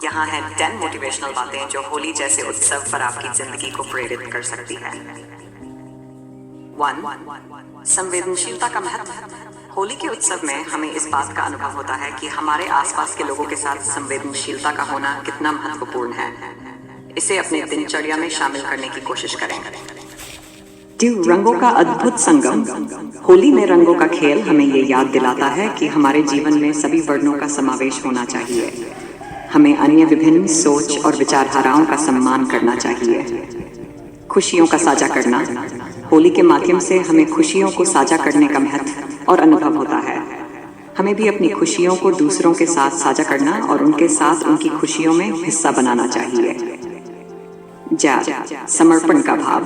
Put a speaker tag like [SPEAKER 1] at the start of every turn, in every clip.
[SPEAKER 1] यहाँ है 10 मोटिवेशनल बातें जो होली जैसे उत्सव पर आपकी जिंदगी को प्रेरित कर सकती है। 1. संवेदनशीलता का महत्व। होली के उत्सव में हमें इस बात का अनुभव होता है कि हमारे आसपास के लोगों के साथ संवेदनशीलता का होना कितना महत्वपूर्ण है। इसे अपने दिनचर्या में शामिल करने की कोशिश करें।
[SPEAKER 2] 2. रंगों का अद्भुत संगम। होली में रंगों का खेल हमें ये याद दिलाता है कि हमारे जीवन में सभी वर्णों का समावेश होना चाहिए। हमें अन्य विभिन्न सोच और विचारधाराओं का सम्मान करना चाहिए। खुशियों का साझा करना। होली के माध्यम से हमें खुशियों को साझा करने का महत्व और अनुभव होता है। हमें भी अपनी खुशियों को दूसरों के साथ साझा करना और उनके साथ उनकी खुशियों में हिस्सा बनाना चाहिए। समर्पण का भाव।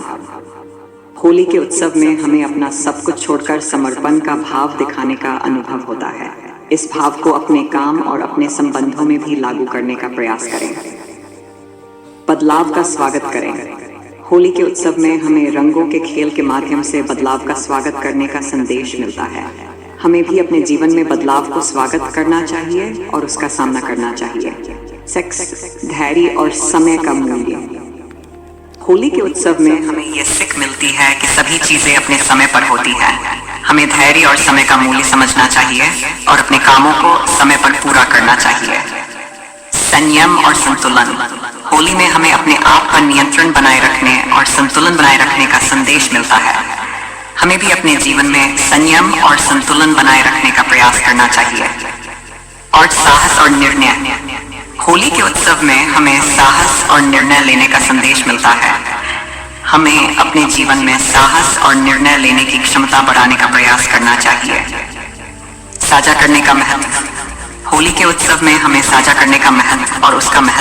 [SPEAKER 2] होली के उत्सव में हमें अपना सब कुछ छोड़कर समर्पण का भाव दिखाने का अनुभव होता है। इस भाव को अपने काम और अपने संबंधों में भी लागू करने का प्रयास करें। बदलाव का स्वागत करें। होली के उत्सव में हमें रंगों के खेल के माध्यम से बदलाव का स्वागत करने का संदेश मिलता है। हमें भी अपने जीवन में बदलाव को स्वागत करना चाहिए और उसका सामना करना चाहिए। धैर्य और समय का मूल्य।
[SPEAKER 1] होली के उत्सव में हमें ये सीख मिलती है कि सभी चीजें अपने समय पर होती हैं। हमें धैर्य और समय का मूल्य समझना चाहिए और अपने कामों को समय पर पूरा करना चाहिए। संयम और संतुलन। होली में हमें अपने आप पर नियंत्रण बनाए रखने और संतुलन बनाए रखने का संदेश मिलता है। हमें भी अपने जीवन में संयम और संतुलन बनाए रखने का प्रयास करना चाहिए। और साहस और निर्णय। होली के उत्सव में हमें साहस और निर्णय लेने का संदेश मिलता है। हमें अपने जीवन में साहस और निर्णय लेने की क्षमता बढ़ाने का प्रयास करना चाहिए। साझा करने का महत्व। होली के उत्सव में हमें साझा करने का महत्व और उसका महत्व